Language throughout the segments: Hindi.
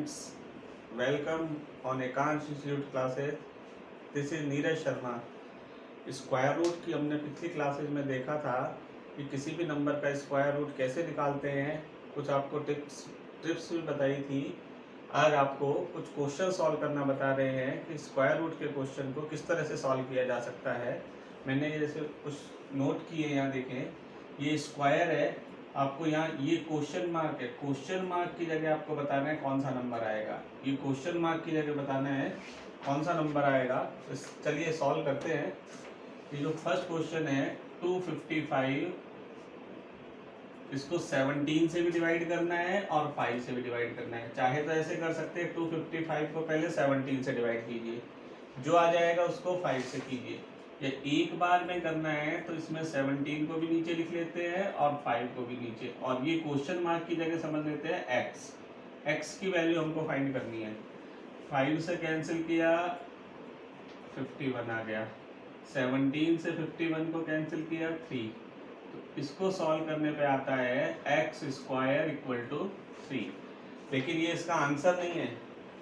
students, welcome on Ekansh Institute classes. This is Neeraj Sharma. Square root की हमने पिछली क्लासेज में देखा था कि किसी भी नंबर का स्क्वायर रूट कैसे निकालते हैं, कुछ आपको टिप्स भी बताई थी। आज आपको कुछ क्वेश्चन सॉल्व करना बता रहे हैं कि स्क्वायर रूट के क्वेश्चन को किस तरह से सॉल्व किया जा सकता है। मैंने जैसे कुछ नोट किए, यहाँ देखें, ये स्क्वायर है, आपको यहाँ ये क्वेश्चन मार्क है, क्वेश्चन मार्क की जगह आपको बताना है कौन सा नंबर आएगा। ये क्वेश्चन मार्क की जगह बताना है कौन सा नंबर आएगा। तो चलिए सॉल्व करते हैं। ये जो फर्स्ट क्वेश्चन है 255, इसको 17 से भी डिवाइड करना है और 5 से भी डिवाइड करना है। चाहे तो ऐसे कर सकते हैं, 255 को पहले 17 से डिवाइड कीजिए, जो आ जाएगा उसको 5 से कीजिए। या एक बार में करना है तो इसमें 17 को भी नीचे लिख लेते हैं और 5 को भी नीचे, और ये क्वेश्चन मार्क की जगह समझ लेते हैं x की वैल्यू हमको फाइंड करनी है। 5 से कैंसिल किया 51 आ गया, 17 से 51 को कैंसिल किया 3। तो इसको सॉल्व करने पे आता है x स्क्वायर इक्वल टू 3। लेकिन ये इसका आंसर नहीं है,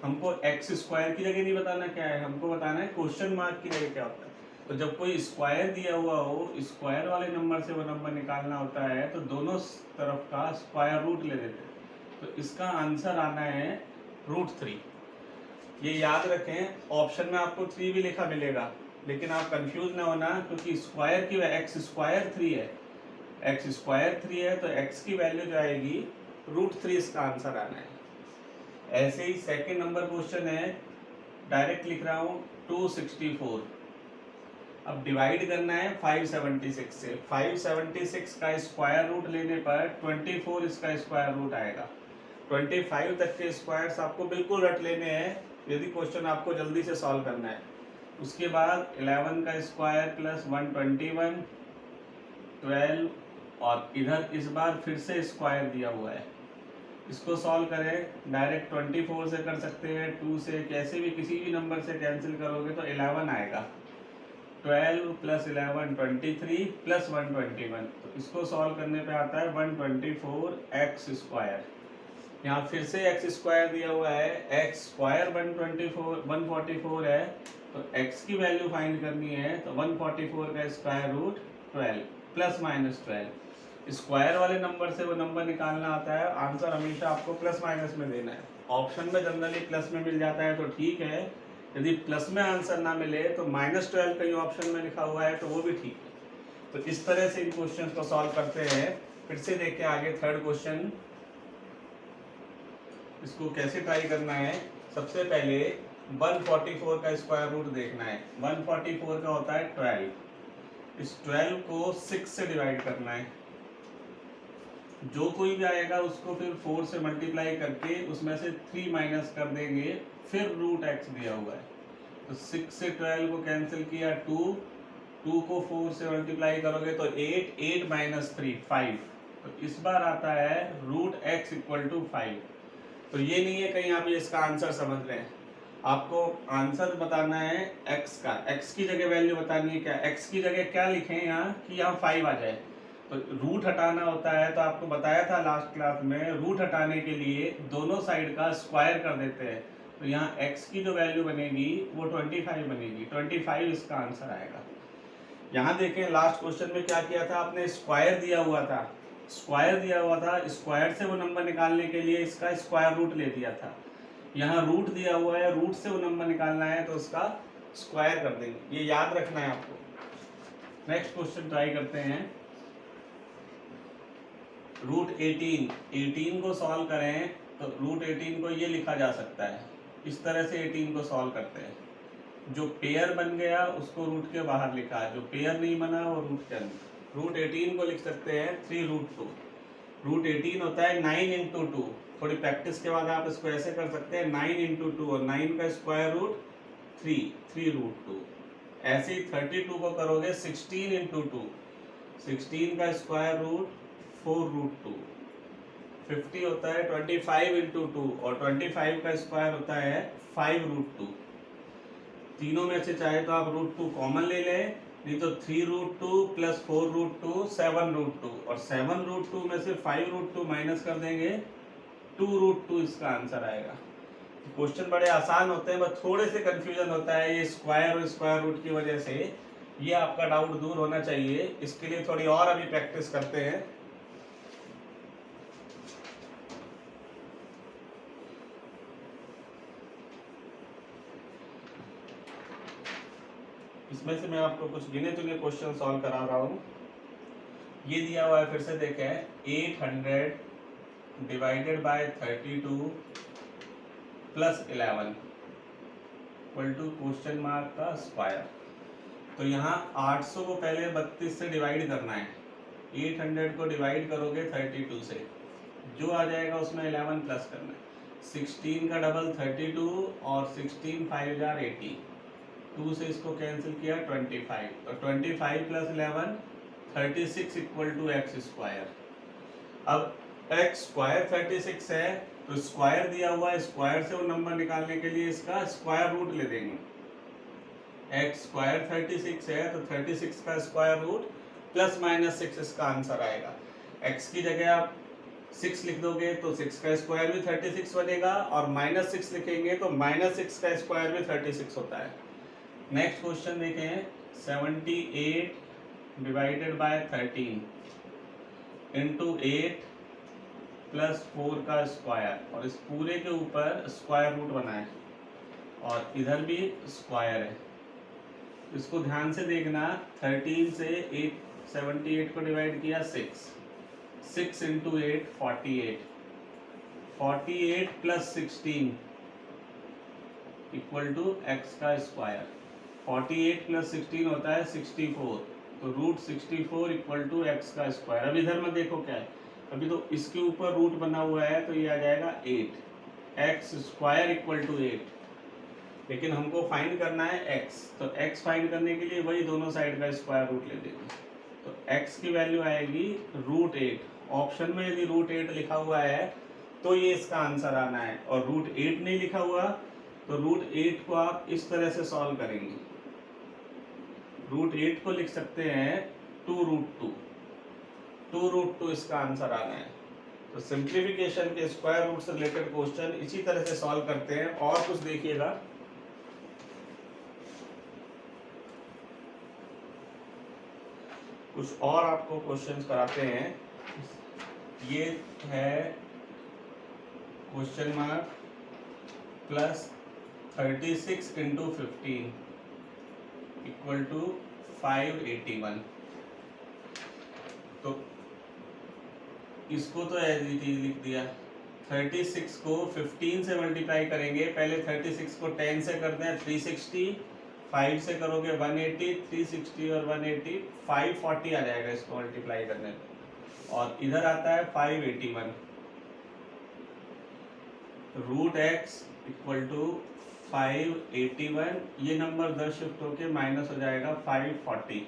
हमको x स्क्वायर की जगह नहीं बताना क्या है, हमको बताना है क्वेश्चन मार्क की जगह क्या होता है। तो जब कोई स्क्वायर दिया हुआ हो, स्क्वायर वाले नंबर से वो नंबर निकालना होता है तो दोनों तरफ का स्क्वायर रूट ले लेते हैं। तो इसका आंसर आना है √3। ये याद रखें, ऑप्शन में आपको 3 भी लिखा मिलेगा, लेकिन आप कंफ्यूज ना होना, क्योंकि स्क्वायर की x स्क्वायर 3 है, x स्क्वायर 3 है, तो x की वैल्यू जो आएगी √3 इसका आंसर आना है। ऐसे ही सेकेंड नंबर क्वेश्चन है, डायरेक्ट लिख रहा हूँ 264। अब डिवाइड करना है 576 से। 576 का स्क्वायर रूट लेने पर 24 इसका स्क्वायर रूट आएगा। 25 तक के स्क्वायर्स आपको बिल्कुल रट लेने हैं यदि क्वेश्चन आपको जल्दी से सॉल्व करना है। उसके बाद 11 का स्क्वायर प्लस 121, 12, और इधर इस बार फिर से स्क्वायर दिया हुआ है। इसको सॉल्व करें, डायरेक्ट 24 से कर सकते हैं, 2 से, कैसे भी किसी भी नंबर से कैंसिल करोगे तो 11 आएगा। 12 प्लस 11 23 प्लस 121, तो इसको सॉल्व करने पे आता है 124x स्क्वायर। यहाँ फिर से x स्क्वायर दिया हुआ है, x स्क्वायर 144 है, तो x की वैल्यू फाइंड करनी है, तो 144 का square root 12 plus minus 12। Square वाले नंबर से वो नंबर निकालना आता है, आंसर हमेशा आपको प्लस माइनस में देना है। ऑप्शन में जनरली प्लस में मिल जाता है तो ठीक है, यदि प्लस में आंसर ना मिले तो -12 कहीं ऑप्शन में लिखा हुआ है तो वो भी ठीक है। तो इस तरह से इन क्वेश्चंस को सॉल्व करते हैं। फिर से देखें आगे थर्ड क्वेश्चन, इसको कैसे ट्राई करना है। सबसे पहले 144 का स्क्वायर रूट देखना है। 144 का होता है 12, इस 12 को 6 से डिवाइड करना है। जो कोई भी आएगा उसको फिर 4 से मल्टीप्लाई करके उसमें से 3 माइनस कर देंगे, फिर √x दिया हुआ है। तो 6 से 12 को कैंसिल किया 2 को 4 से मल्टीप्लाई करोगे तो 8 माइनस 3 5। तो इस बार आता है √x इक्वल टू 5। तो ये नहीं है कहीं आप इसका आंसर समझ रहे हैं, आपको आंसर बताना है x का। x की जगह वैल्यू बतानी है क्या, x की जगह क्या लिखें यहाँ कि यहाँ 5 आ जाए। तो रूट हटाना होता है, तो आपको बताया था लास्ट क्लास में, रूट हटाने के लिए दोनों साइड का स्क्वायर कर देते हैं। तो यहाँ x की जो वैल्यू बनेगी वो 25 बनेगी, 25 इसका आंसर आएगा। यहाँ देखें लास्ट क्वेश्चन में क्या किया था आपने, स्क्वायर दिया हुआ था, स्क्वायर से वो नंबर निकालने के लिए इसका स्क्वायर रूट ले दिया था। यहाँ रूट दिया हुआ है, रूट से वो नंबर निकालना है तो उसका स्क्वायर कर देंगे, ये याद रखना है आपको। नेक्स्ट क्वेश्चन ट्राई करते हैं। √18 को सॉल्व करें तो √18 को ये लिखा जा सकता है, इस तरह से 18 को सॉल्व करते हैं। जो पेयर बन गया उसको रूट के बाहर लिखा, जो पेयर नहीं बना वो रूट के अंदर। √18 को लिख सकते हैं 3√2। √18 होता है 9 इंटू 2। थोड़ी प्रैक्टिस के बाद आप इसको ऐसे कर सकते हैं 9 इंटू 2, और 9 का स्क्वायर रूट 3√2। ऐसे ही 32 को करोगे 16 इंटू 2, 16 का स्क्वायर रूट 4√2। 50 होता है 25 इंटू 2, और 25 का स्क्वायर होता है 5√2। तीनों में से चाहे तो आप √2 कॉमन ले लें, नहीं तो 3√2 प्लस 4√2 7√2, और 7√2 में से 5√2 माइनस कर देंगे 2√2 इसका आंसर आएगा। क्वेश्चन बड़े आसान होते हैं, बस थोड़े से कंफ्यूजन होता है ये स्क्वायर और स्क्वायर रूट की वजह से। ये आपका डाउट दूर होना चाहिए, इसके लिए थोड़ी और अभी प्रैक्टिस करते हैं। इसमें से मैं आपको कुछ गिने चुने क्वेश्चन सॉल्व करा रहा हूँ। ये दिया हुआ है, फिर से देखें, 800 divided by 32 plus 11 equal to question mark का स्क्वायर। तो यहाँ 800 को पहले 32 से डिवाइड करना है, 800 को डिवाइड करोगे 32 से, जो आ जाएगा उसमें 11 प्लस करना है। 16 का डबल 32 और 16 5 जार 80, 2 से इसको कैंसिल किया 25, तो 25 plus 11 36 equal to x square. अब एक्स स्क्वायर 36 है, तो स्क्वायर दिया हुआ है, स्क्वायर से वो नंबर निकालने के लिए इसका स्क्वायर रूट ले देंगे। एक्स स्क्वायर 36 है, तो 36 का स्क्वायर रूट प्लस माइनस 6 इसका आंसर आएगा। एक्स की जगह आप 6 लिख दोगे तो 6 का स्क्वायर भी 36 बनेगा, और माइनस 6 लिखेंगे तो माइनस 6 का स्क्वायर भी 36 होता है। नेक्स्ट क्वेश्चन देखें, 78 डिवाइडेड बाय 13 इंटू 8 प्लस 4 का स्क्वायर, और इस पूरे के ऊपर स्क्वायर रूट बना है और इधर भी स्क्वायर है। इसको ध्यान से देखना, 13 से 78 को डिवाइड किया 6 into 8 48 plus 16 equal to x का स्क्वायर। 48 प्लस 16 होता है 64, तो रूट 64 इक्वल टू एक्स का स्क्वायर। अब इधर में देखो क्या है, अभी तो इसके ऊपर रूट बना हुआ है, तो ये आ जाएगा 8 एक्स स्क्वायर इक्वल टू 8, लेकिन हमको फाइंड करना है x, तो x फाइंड करने के लिए वही दोनों साइड का स्क्वायर रूट ले देंगे। तो x की वैल्यू आएगी √8। ऑप्शन में यदि √8 लिखा हुआ है तो ये इसका आंसर आना है, और √8 नहीं लिखा हुआ तो √8 को आप इस तरह से सॉल्व करेंगे। √8 को लिख सकते हैं 2√2, 2√2 इसका आंसर आना है। तो सिंप्लीफिकेशन के स्क्वायर रूट से रिलेटेड क्वेश्चन इसी तरह से सॉल्व करते हैं। और कुछ देखिएगा, कुछ और आपको क्वेश्चंस कराते हैं। ये है question mark plus 36 into 15 equal to 581। तो इसको तो एज इट इज लिख दिया। 36 को 15 से मल्टीप्लाई करेंगे, पहले 36 को 10 से करते हैं 360, 5 से करोगे 180, 360 और 180 540 आ जाएगा इसको मल्टीप्लाई करने पे, और इधर आता है 581। रूट एक्स इक्वल टू 581, ये नंबर 10 शिफ्ट होके माइनस हो जाएगा 540।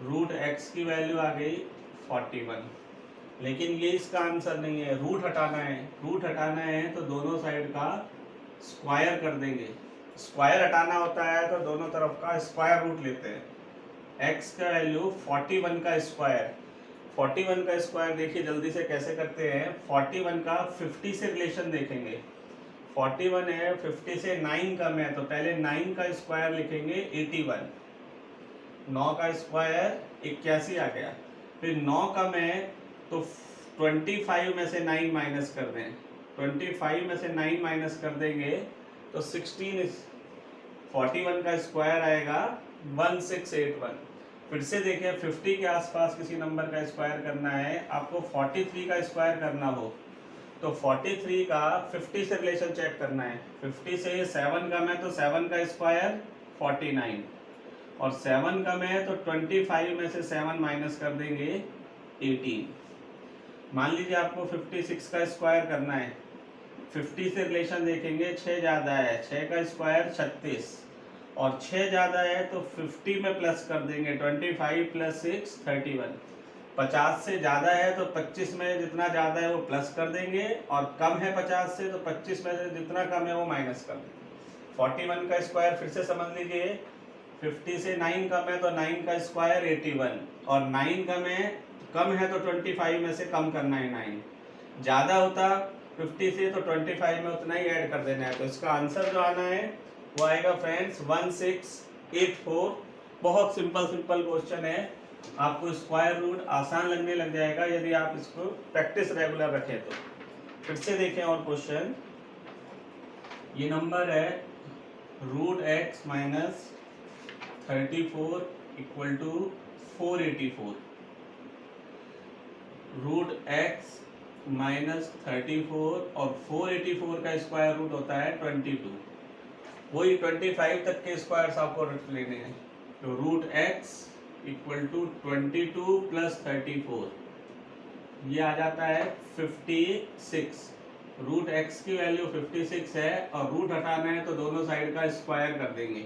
रूट एक्स की वैल्यू आ गई 41, लेकिन ये इसका आंसर नहीं है, रूट हटाना है। रूट हटाना है तो दोनों साइड का स्क्वायर कर देंगे। स्क्वायर हटाना होता है तो दोनों तरफ का स्क्वायर रूट लेते हैं। x का वैल्यू 41 का स्क्वायर, 41 का स्क्वायर देखिए जल्दी से कैसे करते हैं। 41 का 50 से रिलेशन देखेंगे, 41 है 50 से 9 कम है, तो पहले 9 का स्क्वायर लिखेंगे 81, 9 का स्क्वायर 81 आ गया। फिर 9 कम है तो 25 में से 9 माइनस कर दें, 25 में से 9 माइनस कर देंगे तो 16, 41 का स्क्वायर आएगा 1681। फिर से देखें 50 के आसपास किसी नंबर का स्क्वायर करना है, आपको 43 का स्क्वायर करना हो तो 43 का 50 से रिलेशन चेक करना है। 50 से 7 कम है तो 7 का स्क्वायर 49, और 7 कम है तो 25 में से 7 माइनस कर देंगे 18। मान लीजिए आपको 56 का स्क्वायर करना है, 50 से रिलेशन देखेंगे, 6 ज़्यादा है, 6 का स्क्वायर 36, और 6 ज़्यादा है तो 50 में प्लस कर देंगे, 25 प्लस 6 31। 50 से ज़्यादा है तो 25 में जितना ज़्यादा है वो प्लस कर देंगे, और कम है 50 से तो 25 में से जितना कम है वो माइनस कर देंगे। 41 का स्क्वायर फिर से समझ लीजिए, 50 से 9 कम है तो 9 का स्क्वायर 81, और 9 कम है तो 25 में से कम करना है 9। ज़्यादा होता 50 से तो 25 में उतना ही ऐड कर देना है। तो इसका आंसर जो आना है वो आएगा फ्रेंड्स 1684। बहुत सिंपल क्वेश्चन है, आपको स्क्वायर रूट आसान लगने लग जाएगा यदि आप इसको प्रैक्टिस रेगुलर रखें तो। फिर से देखें और क्वेश्चन, ये नंबर है √x minus 34 equal to 484। √x minus 34 और 484 का स्क्वायर रूट होता है 22। वही 25 तक के स्क्वायर्स आपको लेने हैं। तो √x इक्वल टू 22 प्लस 34, ये आ जाता है 56। √x की वैल्यू 56 है और रूट हटाना है तो दोनों साइड का स्क्वायर कर देंगे।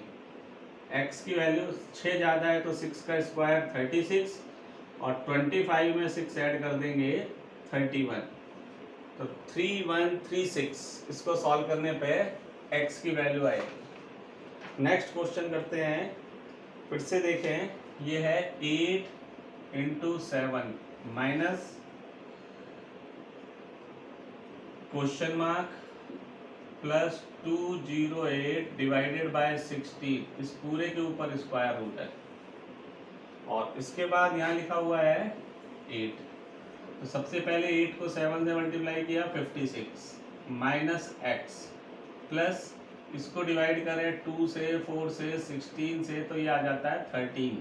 x की वैल्यू 6 ज़्यादा है तो 6 का स्क्वायर 36 और 25 में 6 ऐड कर देंगे 31, तो 3136। इसको सॉल्व करने पे x की वैल्यू आएगी। नेक्स्ट क्वेश्चन करते हैं, फिर से देखें, ये है 8 into 7 minus question mark plus 208 divided by 16। इस पूरे के ऊपर स्क्वायर रूट है और इसके बाद यहाँ लिखा हुआ है 8। तो सबसे पहले 8 को 7 से मल्टीप्लाई किया 56 माइनस x प्लस इसको डिवाइड करें 2 से 4 से 16 से तो ये आ जाता है 13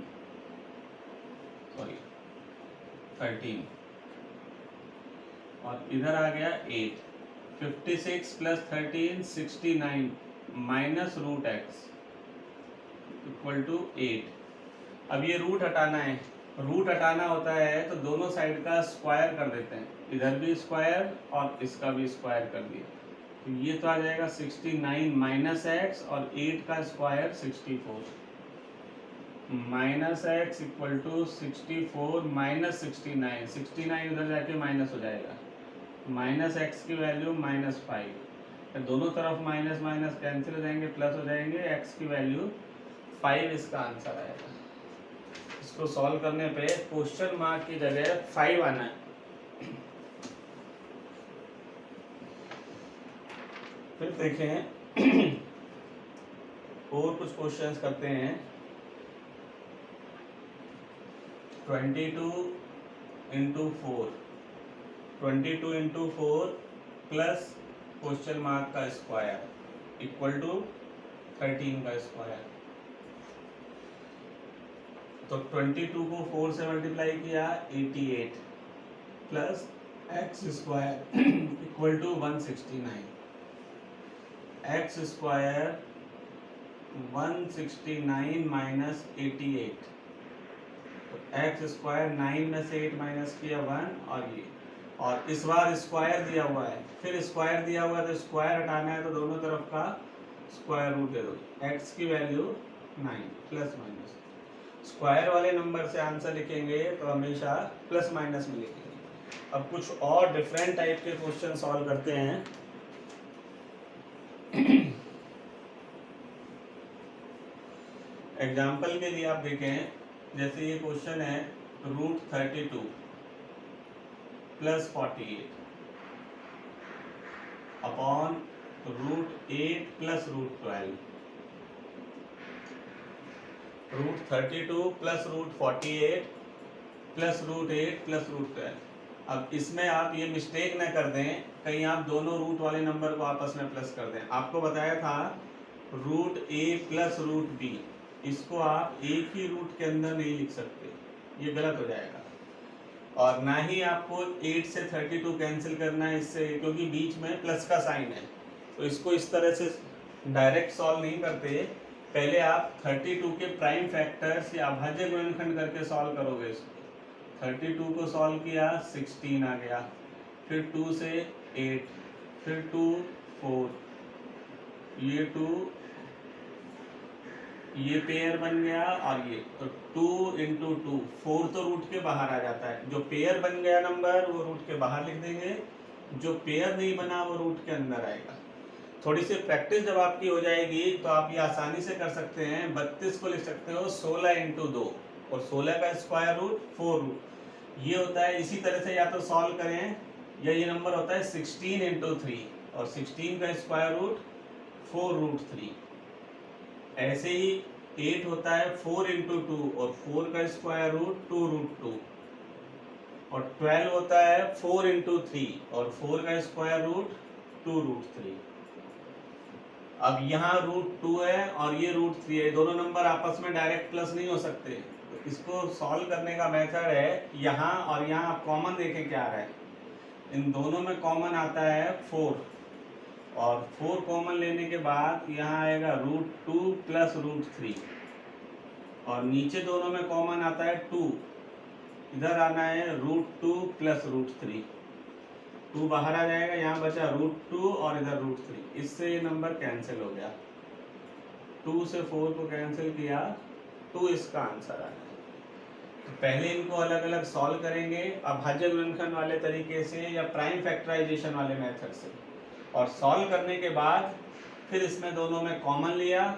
और इधर आ गया 8। 56 plus 13 69 minus √x equal to 8। अब ये रूट हटाना है, रूट हटाना होता है तो दोनों साइड का स्क्वायर कर देते हैं, इधर भी स्क्वायर और इसका भी स्क्वायर कर दिया। तो ये तो आ जाएगा 69 माइनस x और 8 का square 64 minus x equal to 64 minus 69। 69 उधर जाके माइनस हो जाएगा, माइनस x की वैल्यू -5। दोनों तरफ माइनस माइनस कैंसिल हो जाएंगे, प्लस हो जाएंगे, x की वैल्यू 5 इसका आंसर आएगा। इसको सॉल्व करने पे क्वेश्चन मार्क की जगह 5 आना है। फिर देखें और कुछ क्वेश्चंस करते हैं। 22 into 4 22 into 4 plus question mark का स्क्वायर इक्वल टू 13 का स्क्वायर। तो 22 को 4 से मल्टीप्लाई किया 88 plus x square equal to 169। X square 169 minus 88, तो एक्स स्क्वायर 9 में से 8 माइनस किया 1 और ये, और इस बार स्क्वायर दिया हुआ है, फिर स्क्वायर दिया हुआ है तो स्क्वायर हटाना है तो दोनों तरफ का स्क्वायर रूट दे दो। एक्स की वैल्यू 9 प्लस माइनस, स्क्वायर वाले नंबर से आंसर लिखेंगे तो हमेशा प्लस माइनस में लिखेंगे। अब कुछ और डिफरेंट टाइप के क्वेश्चन सॉल्व करते हैं। एग्जाम्पल के लिए आप देखें, जैसे ये क्वेश्चन है √32 plus 48 upon √8 plus √12। √32 plus √48 plus √8 plus √12। अब इसमें आप ये मिस्टेक न कर दें कहीं आप दोनों रूट वाले नंबर को आपस में प्लस कर दें। आपको बताया था √a प्लस √b, इसको आप एक ही रूट के अंदर नहीं लिख सकते, ये गलत हो जाएगा। और ना ही आपको 8 से 32 कैंसिल करना है इससे, क्योंकि बीच में प्लस का साइन है, तो इसको इस तरह से डायरेक्ट सॉल्व नहीं करते। पहले आप 32 के प्राइम फैक्टर्स या अभाज्य गुणनखंड करके सॉल्व करोगे इसको। 32 को सॉल्व किया 16 आ गया, फिर 2 से 8, फिर 2 4, ये 2, ये पेयर बन गया और ये, तो 2 इंटू 2 4 तो रूट के बाहर आ जाता है। जो पेयर बन गया नंबर वो रूट के बाहर लिख देंगे, जो पेयर नहीं बना वो रूट के अंदर आएगा। थोड़ी सी प्रैक्टिस जब आपकी हो जाएगी तो आप ये आसानी से कर सकते हैं। 32 को लिख सकते हो 16 इंटू 2 और 16 का स्क्वायर रूट 4 रूट, ये होता है। इसी तरह से या तो सॉल्व करें ये नंबर होता है 16 इंटू 3 और 16 का स्क्वायर रूट 4√3। ऐसे ही 8 होता है 4 इंटू 2 और 4 का स्क्वायर रूट 2√2 और 12 होता है 4 इंटू 3 और 4 का स्क्वायर रूट 2√3। अब यहाँ √2 है और ये √3 है, दोनों नंबर आपस में डायरेक्ट प्लस नहीं हो सकते। तो इसको सॉल्व करने का मेथड है यहाँ और यहाँ आप कॉमन देखें क्या आ रहा है। इन दोनों में कॉमन आता है 4 और 4 कॉमन लेने के बाद यहाँ आएगा √2 प्लस √3 और नीचे दोनों में कॉमन आता है 2, इधर आना है √2 प्लस √3, 2 बाहर आ जाएगा, यहाँ बचा √2 और इधर √3, इससे ये नंबर कैंसिल हो गया। 2 से 4 को कैंसिल किया, 2 इसका आंसर आया। तो पहले इनको अलग अलग सॉल्व करेंगे अभाज्य गुणनखंड वाले तरीके से या प्राइम फैक्टराइजेशन वाले मेथड से, और सॉल्व करने के बाद फिर इसमें दोनों में कॉमन लिया,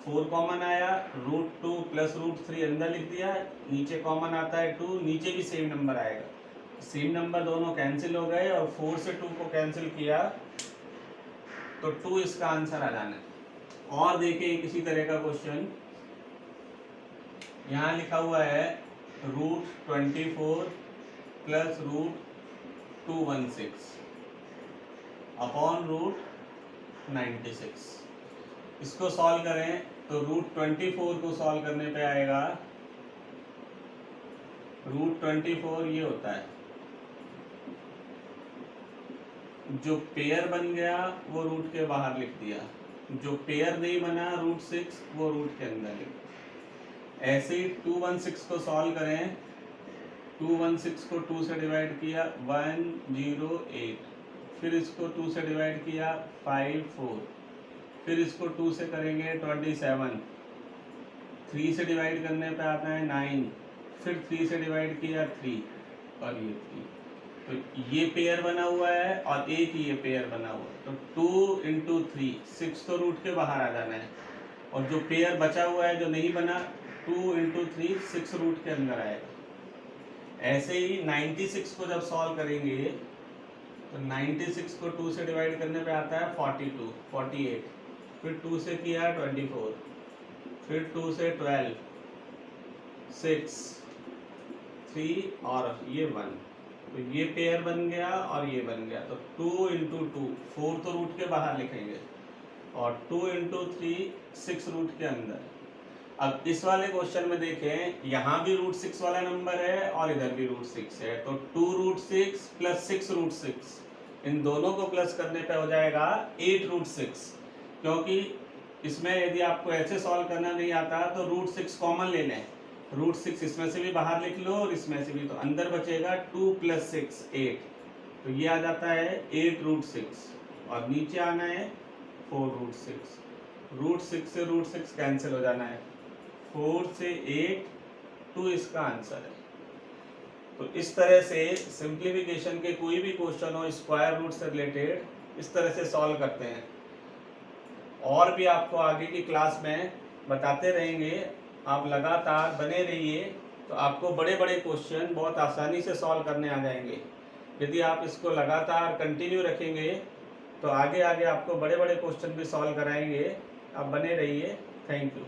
4 कॉमन आया, √2 प्लस √3 अंदर लिख दिया, नीचे कॉमन आता है 2, नीचे भी सेम नंबर आएगा, सेम नंबर दोनों कैंसिल हो गए और 4 से 2 को कैंसिल किया तो 2 इसका आंसर आ जाना है। और देखिए किसी तरह का क्वेश्चन यहाँ लिखा हुआ है √24 प्लस √216 अपॉन √96। इसको सॉल्व करें तो √24 को सॉल्व करने पे आएगा, √24 ये होता है, जो पेयर बन गया वो रूट के बाहर लिख दिया, जो पेयर नहीं बना √6 वो रूट के अंदर लिख दिया। ऐसे ही 216 को सॉल्व करें, 216 को 2 से डिवाइड किया 108, फिर इसको 2 से डिवाइड किया 54, फिर इसको 2 से करेंगे 27, 3 से डिवाइड करने पे आता है 9, फिर 3 से डिवाइड किया 3 और ये 3। तो ये पेयर बना हुआ है और एक ये पेयर बना हुआ है, तो 2 इंटू 3 6 तो रूट के बाहर आ जाना है, और जो पेयर बचा हुआ है जो नहीं बना 2 इंटू 3 6 रूट के अंदर आएगा। ऐसे ही 96 को जब सॉल्व करेंगे तो 96 को 2 से डिवाइड करने पे आता है 42, 48, फिर 2 से किया 24, फिर 2 से 12, 6, 3 और ये 1, तो ये पेयर बन गया और ये बन गया। तो 2 इंटू 2 4 तो रूट के बाहर लिखेंगे और 2 इंटू 3 6 रूट के अंदर। अब इस वाले क्वेश्चन में देखें, यहाँ भी √6 वाला नंबर है और इधर भी √6 है, तो 2√6 प्लस 6√6 इन दोनों को प्लस करने पे हो जाएगा 8√6, क्योंकि इसमें यदि आपको ऐसे सॉल्व करना नहीं आता तो √6 कॉमन ले लें, √6 इसमें से भी बाहर लिख लो और इसमें से भी, तो अंदर बचेगा 2 प्लस 6 8, तो ये आ जाता है 8√6 और नीचे आना है 4√6, √6 से √6 कैंसिल हो जाना है, 4 से 8, 2 इसका आंसर है। तो इस तरह से सिंप्लीफिकेशन के कोई भी क्वेश्चन हो स्क्वायर रूट से रिलेटेड इस तरह से सॉल्व करते हैं, और भी आपको आगे की क्लास में बताते रहेंगे। आप लगातार बने रहिए तो आपको बड़े बड़े क्वेश्चन बहुत आसानी से सॉल्व करने आ जाएंगे। यदि आप इसको लगातार कंटिन्यू रखेंगे तो आगे आगे आपको बड़े बड़े क्वेश्चन भी सॉल्व कराएंगे। आप बने रहिए। Thank you.